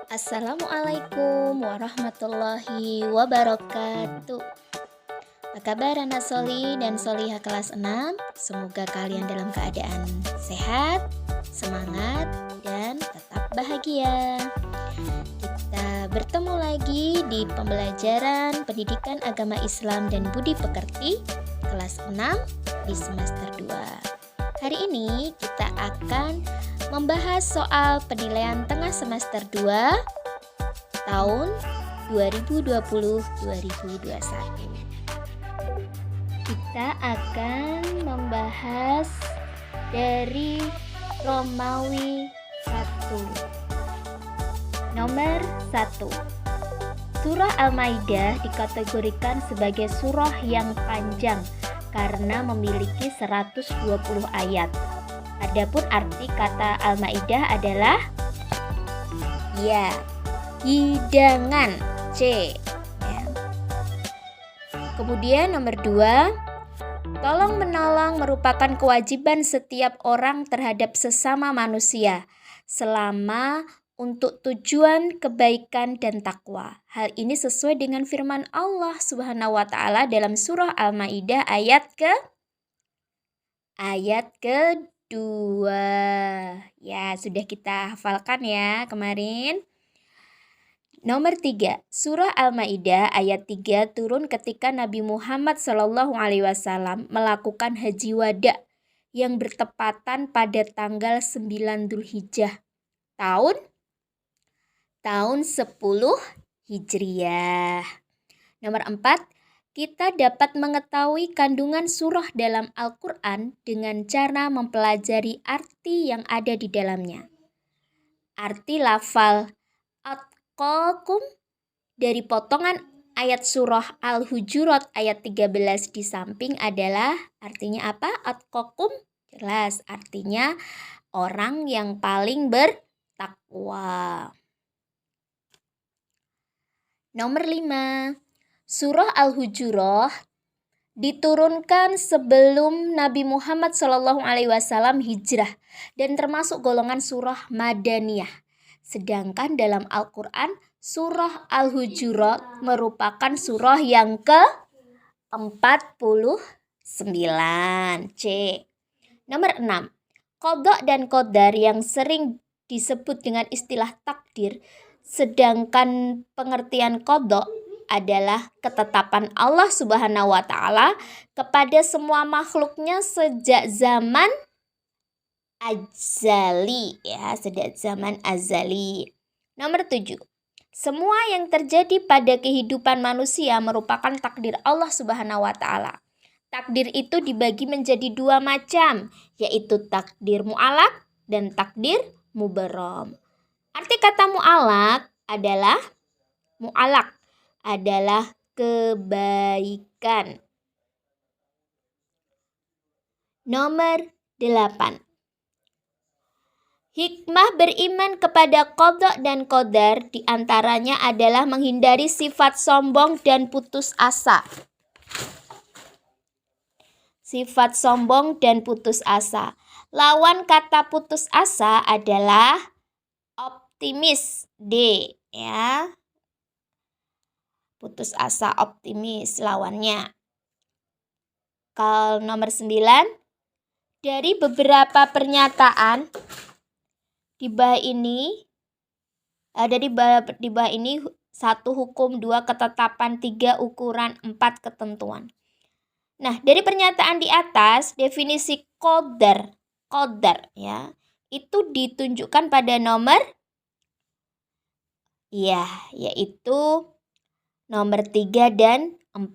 Assalamualaikum warahmatullahi wabarakatuh. Apa kabar anak soli dan solihah kelas 6? Semoga kalian dalam keadaan sehat, semangat, dan tetap bahagia. Kita bertemu lagi di pembelajaran Pendidikan Agama Islam dan Budi Pekerti kelas 6 di semester 2. Hari ini kita akan membahas soal penilaian tengah semester 2 tahun 2020-2021. Kita akan membahas dari Romawi 1. Nomor 1. Surah Al-Maidah dikategorikan sebagai surah yang panjang karena memiliki 120 ayat. Adapun arti kata Al-Maidah adalah hidangan, C. Ya. Kemudian nomor 2, tolong menolong merupakan kewajiban setiap orang terhadap sesama manusia selama untuk tujuan kebaikan dan takwa. Hal ini sesuai dengan firman Allah Subhanahu wa taala dalam surah Al-Maidah ayat kedua. Ya, sudah kita hafalkan ya kemarin. Nomor 3, surah Al-Maidah ayat 3 turun ketika Nabi Muhammad SAW melakukan haji wada yang bertepatan pada tanggal 9 Dzulhijjah tahun 10 Hijriah. Nomor 4, kita dapat mengetahui kandungan surah dalam Al-Quran dengan cara mempelajari arti yang ada di dalamnya. Arti lafal atqakum dari potongan ayat surah Al-Hujurat ayat 13 di samping adalah artinya apa? Atqakum jelas artinya orang yang paling bertakwa. Nomor 5, surah Al-Hujurat diturunkan sebelum Nabi Muhammad SAW hijrah dan termasuk golongan surah Madaniyah. Sedangkan dalam Al-Quran, surah Al-Hujurat merupakan surah yang ke-49, C. Nomor 6, qadha dan qadar yang sering disebut dengan istilah takdir, sedangkan pengertian qadha adalah ketetapan Allah Subhanahu wa taala kepada semua makhluknya sejak zaman azali, sejak zaman azali. Nomor 7, semua yang terjadi pada kehidupan manusia merupakan takdir Allah Subhanahu wa taala. Takdir itu dibagi menjadi 2 macam, yaitu takdir mu'alaq dan takdir mubarram. Arti kata mu'alaq adalah kebaikan. Nomor 8, hikmah beriman kepada qadha dan qadar diantaranya adalah menghindari sifat sombong dan putus asa. Sifat sombong dan putus asa. Lawan kata putus asa adalah optimis, D. Ya. Putus asa, optimis lawannya. Kalau nomor 9, dari beberapa pernyataan di bawah ini, 1 hukum, 2 ketetapan, 3 ukuran, 4 ketentuan. Nah, dari pernyataan di atas, definisi qadar ya, itu ditunjukkan pada nomor yaitu nomor 3 dan 4.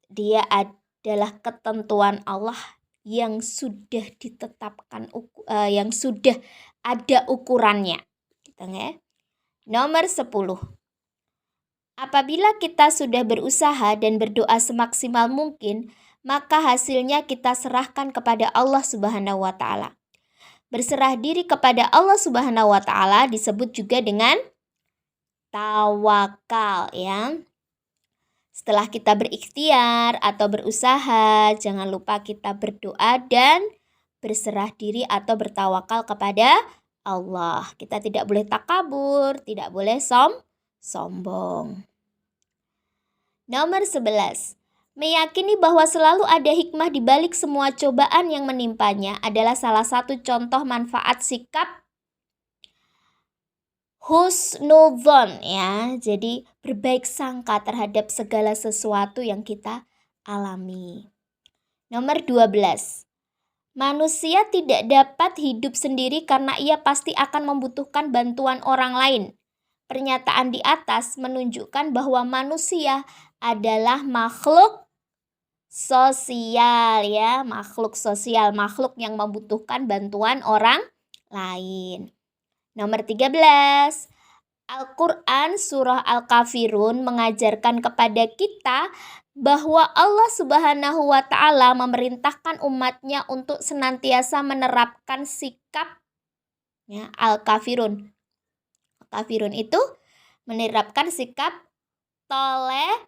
Dia adalah ketentuan Allah yang sudah ditetapkan, yang sudah ada ukurannya. Nomor 10. Apabila kita sudah berusaha dan berdoa semaksimal mungkin, maka hasilnya kita serahkan kepada Allah Subhanahu wa taala. Berserah diri kepada Allah Subhanahu wa taala disebut juga dengan tawakal, ya. Setelah kita berikhtiar atau berusaha, jangan lupa kita berdoa dan berserah diri atau bertawakal kepada Allah. Kita tidak boleh takabur, tidak boleh sombong. Nomor 11. Meyakini bahwa selalu ada hikmah di balik semua cobaan yang menimpanya adalah salah satu contoh manfaat sikap husnudzon ya. Jadi berbaik sangka terhadap segala sesuatu yang kita alami. Nomor 12. Manusia tidak dapat hidup sendiri karena ia pasti akan membutuhkan bantuan orang lain. Pernyataan di atas menunjukkan bahwa manusia adalah makhluk sosial ya, makhluk sosial, makhluk yang membutuhkan bantuan orang lain. Nomor 13. Al-Quran Surah Al-Kafirun mengajarkan kepada kita bahwa Allah Subhanahu wa Ta'ala memerintahkan umatnya untuk senantiasa menerapkan sikap ya, Al-Kafirun. Al-Kafirun itu menerapkan sikap toleransi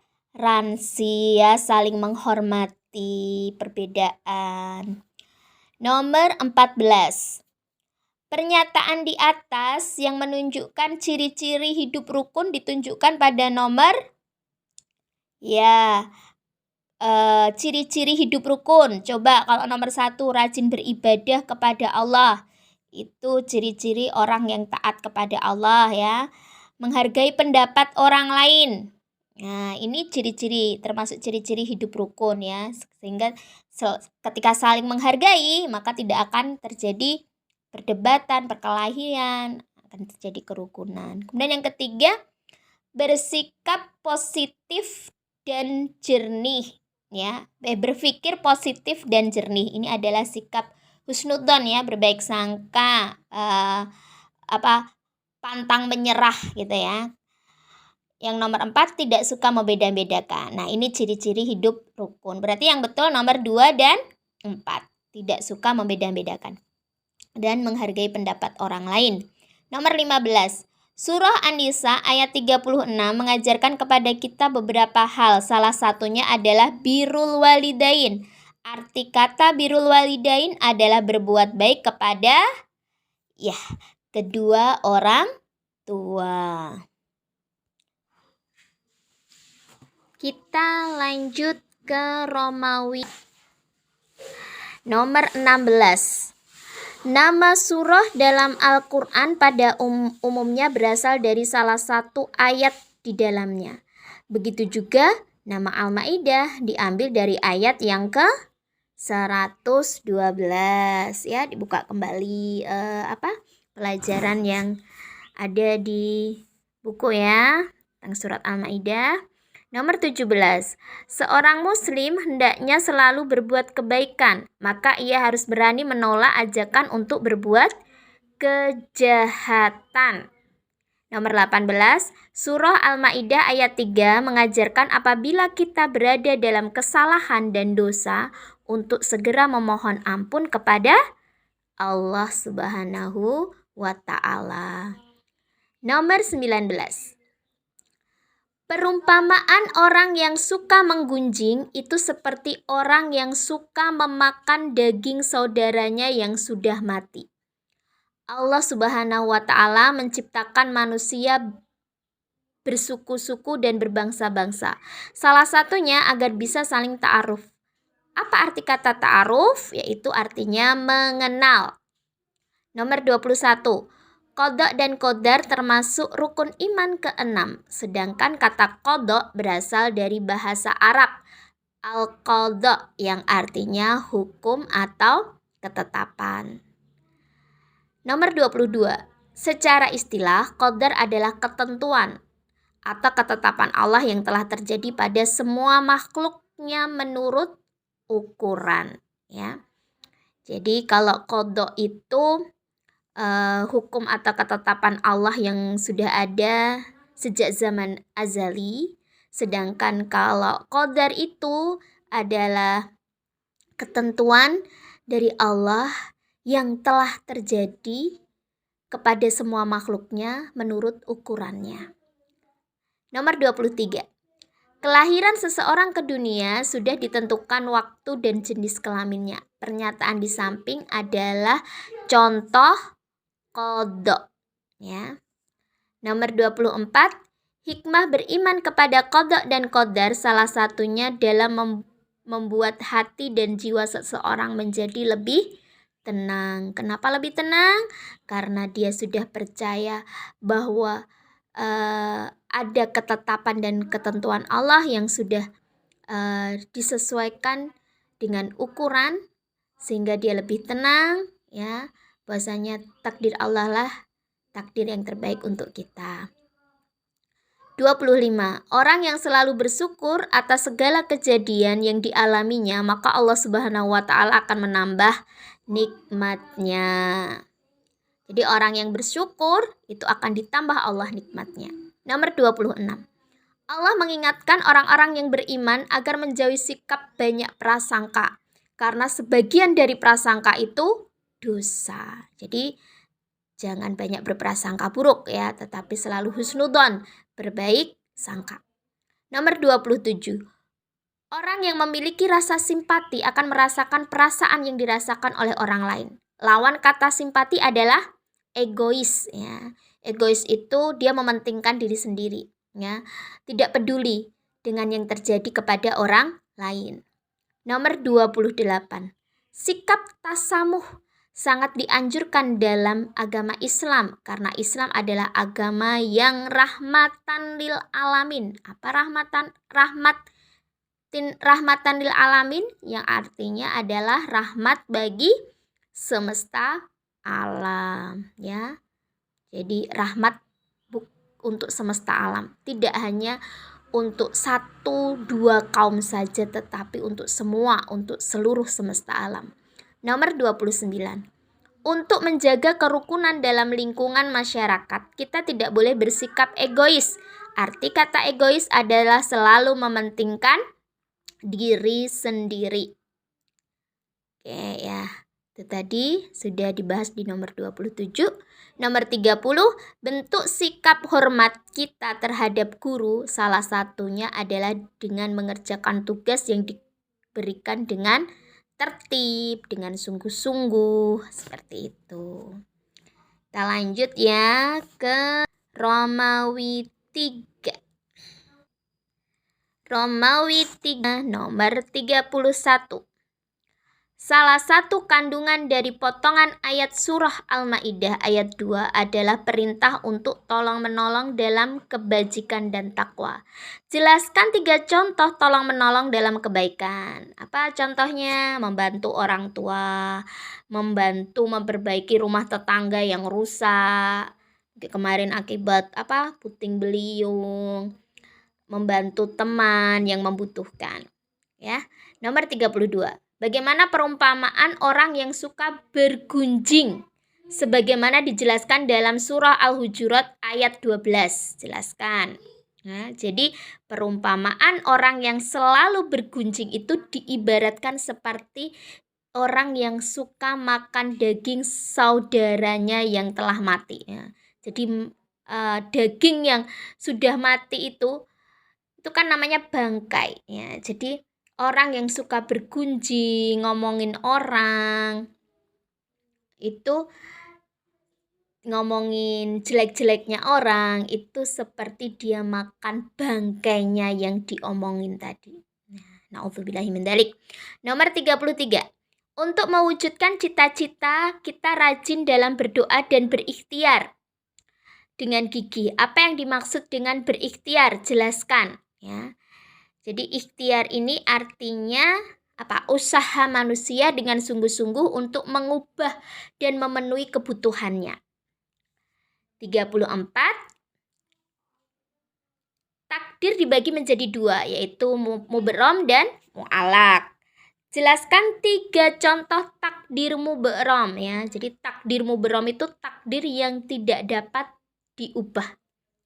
ya, saling menghormati perbedaan. Nomor 14. Pernyataan di atas yang menunjukkan ciri-ciri hidup rukun ditunjukkan pada nomor ya, ciri-ciri hidup rukun. Coba kalau nomor 1, rajin beribadah kepada Allah. Itu ciri-ciri orang yang taat kepada Allah ya. Menghargai pendapat orang lain. Nah, ini ciri-ciri, termasuk ciri-ciri hidup rukun ya. Sehingga ketika saling menghargai, maka tidak akan terjadi perdebatan, perkelahian, akan terjadi kerukunan. Kemudian yang ketiga, bersikap positif dan jernih ya. Berpikir positif dan jernih. Ini adalah sikap husnudzon ya, berbaik sangka, pantang menyerah gitu ya. Yang nomor 4, tidak suka membeda-bedakan. Nah, ini ciri-ciri hidup rukun. Berarti yang betul nomor 2 dan 4. Tidak suka membeda-bedakan dan menghargai pendapat orang lain. Nomor 15. Surah An-Nisa ayat 36 mengajarkan kepada kita beberapa hal. Salah satunya adalah birrul walidain. Arti kata birrul walidain adalah berbuat baik kepada kedua orang tua. Kita lanjut ke Romawi. Nomor 16. Nama surah dalam Al-Quran pada umumnya berasal dari salah satu ayat di dalamnya. Begitu juga nama Al-Maidah diambil dari ayat yang ke 112 ya. Dibuka kembali pelajaran yang ada di buku ya tentang surat Al-Maidah. Nomor 17. Seorang muslim hendaknya selalu berbuat kebaikan, maka ia harus berani menolak ajakan untuk berbuat kejahatan. Nomor 18. Surah Al-Maidah ayat 3 mengajarkan apabila kita berada dalam kesalahan dan dosa untuk segera memohon ampun kepada Allah Subhanahu wa Ta'ala. Nomor 19. Perumpamaan orang yang suka menggunjing itu seperti orang yang suka memakan daging saudaranya yang sudah mati. Allah Subhanahu wa Ta'ala menciptakan manusia bersuku-suku dan berbangsa-bangsa. Salah satunya agar bisa saling ta'aruf. Apa arti kata ta'aruf? Yaitu artinya mengenal. Nomor 21. Qadha dan qadar termasuk rukun iman ke-6. Sedangkan kata qadha berasal dari bahasa Arab al-qadha yang artinya hukum atau ketetapan. Nomor 22. Secara istilah, qadar adalah ketentuan atau ketetapan Allah yang telah terjadi pada semua makhluknya menurut ukuran ya. Jadi kalau qadha itu hukum atau ketetapan Allah yang sudah ada sejak zaman azali. Sedangkan kalau qadar itu adalah ketentuan dari Allah yang telah terjadi kepada semua makhluknya menurut ukurannya. Nomor 23. Kelahiran seseorang ke dunia sudah ditentukan waktu dan jenis kelaminnya. Pernyataan di samping adalah contoh qada, ya. Nomor 24, hikmah beriman kepada qada dan qadar salah satunya dalam membuat hati dan jiwa seseorang menjadi lebih tenang. Kenapa lebih tenang? Karena dia sudah percaya bahwa ada ketetapan dan ketentuan Allah yang sudah disesuaikan dengan ukuran sehingga dia lebih tenang, ya. Bahwasanya takdir Allah lah takdir yang terbaik untuk kita. 25. Orang yang selalu bersyukur atas segala kejadian yang dialaminya, maka Allah Subhanahu wa taala akan menambah nikmatnya. Jadi orang yang bersyukur itu akan ditambah Allah nikmatnya. Nomor 26. Allah mengingatkan orang-orang yang beriman agar menjauhi sikap banyak prasangka, karena sebagian dari prasangka itu dosa. Jadi jangan banyak berprasangka buruk, ya, tetapi selalu husnudzon, berbaik sangka. Nomor 27. Orang yang memiliki rasa simpati akan merasakan perasaan yang dirasakan oleh orang lain. Lawan kata simpati adalah egois, ya. Egois itu dia mementingkan diri sendiri, ya. Tidak peduli dengan yang terjadi kepada orang lain. Nomor 28. Sikap tasamuh sangat dianjurkan dalam agama Islam karena Islam adalah agama yang rahmatan lil alamin. Apa rahmatan lil alamin? Yang artinya adalah rahmat bagi semesta alam, ya. Jadi rahmat untuk semesta alam, tidak hanya untuk 1-2 kaum saja, tetapi untuk semua, untuk seluruh semesta alam. Nomor 29. Untuk menjaga kerukunan dalam lingkungan masyarakat, kita tidak boleh bersikap egois. Arti kata egois adalah selalu mementingkan diri sendiri. Oke, ya. Itu tadi sudah dibahas di nomor 27. Nomor 30, bentuk sikap hormat kita terhadap guru salah satunya adalah dengan mengerjakan tugas yang diberikan dengan tertib, dengan sungguh-sungguh, seperti itu. Kita lanjut ya ke Romawi 3. Romawi 3 nomor 31. Salah satu kandungan dari potongan ayat surah Al-Maidah ayat 2 adalah perintah untuk tolong-menolong dalam kebajikan dan takwa. Jelaskan 3 contoh tolong-menolong dalam kebaikan. Apa contohnya? Membantu orang tua, membantu memperbaiki rumah tetangga yang rusak. Kemarin akibat puting beliung, membantu teman yang membutuhkan. Ya. Nomor 32. Bagaimana perumpamaan orang yang suka bergunjing? Sebagaimana dijelaskan dalam surah Al-Hujurat ayat 12. Jelaskan. Nah, jadi perumpamaan orang yang selalu bergunjing itu diibaratkan seperti orang yang suka makan daging saudaranya yang telah mati. Ya. Jadi daging yang sudah mati itu kan namanya bangkai. Ya. Jadi orang yang suka bergunjing, ngomongin orang, itu ngomongin jelek-jeleknya orang, itu seperti dia makan bangkainya yang diomongin tadi. Na'udzubillahi min dzalik. Nomor 33. Untuk mewujudkan cita-cita, kita rajin dalam berdoa dan berikhtiar dengan gigih. Apa yang dimaksud dengan berikhtiar? Jelaskan, ya. Jadi ikhtiar ini artinya usaha manusia dengan sungguh-sungguh untuk mengubah dan memenuhi kebutuhannya. 34. Takdir dibagi menjadi 2, yaitu muberom dan mu'alak. Jelaskan 3 contoh takdir muberom, ya. Jadi takdir muberom itu takdir yang tidak dapat diubah.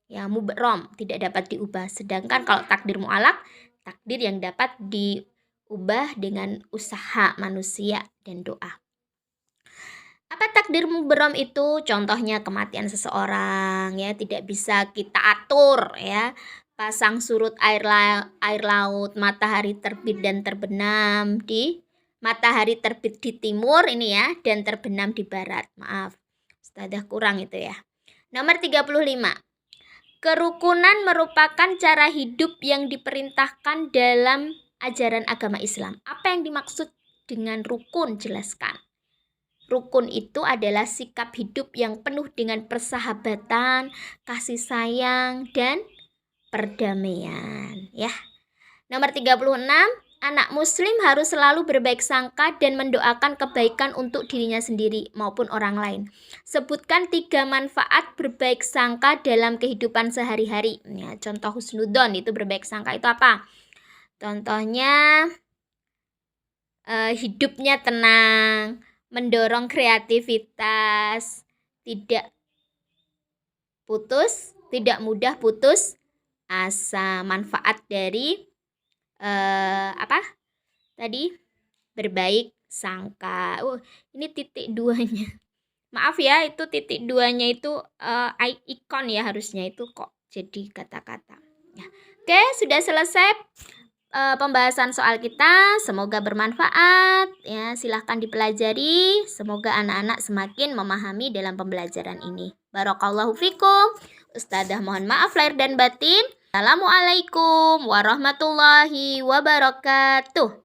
Ya, muberom tidak dapat diubah. Sedangkan kalau takdir mu'alak, takdir yang dapat diubah dengan usaha manusia dan doa. Apa takdir muberom itu? Contohnya kematian seseorang, ya, tidak bisa kita atur, ya. Pasang surut air laut, matahari terbit dan terbenam di matahari terbit di timur ini, ya, dan terbenam di barat. Maaf. Ustadzah kurang itu ya. Nomor 35. Kerukunan merupakan cara hidup yang diperintahkan dalam ajaran agama Islam. Apa yang dimaksud dengan rukun? Jelaskan. Rukun itu adalah sikap hidup yang penuh dengan persahabatan, kasih sayang, dan perdamaian. Ya. Nomor 36. Anak muslim harus selalu berbaik sangka dan mendoakan kebaikan untuk dirinya sendiri maupun orang lain. Sebutkan 3 manfaat berbaik sangka dalam kehidupan sehari-hari. Ya, contoh husnudon itu berbaik sangka itu apa? Contohnya hidupnya tenang, mendorong kreativitas, tidak mudah putus asa. Manfaat dari berbaik sangka. Ini titik 2-nya. Maaf ya, itu titik 2-nya itu ikon ya, harusnya itu kok jadi kata-kata. Ya. Oke, sudah selesai pembahasan soal kita. Semoga bermanfaat ya. Silahkan dipelajari. Semoga anak-anak semakin memahami dalam pembelajaran ini. Barakallahu fikum. Ustadzah mohon maaf lahir dan batin. Assalamualaikum warahmatullahi wabarakatuh.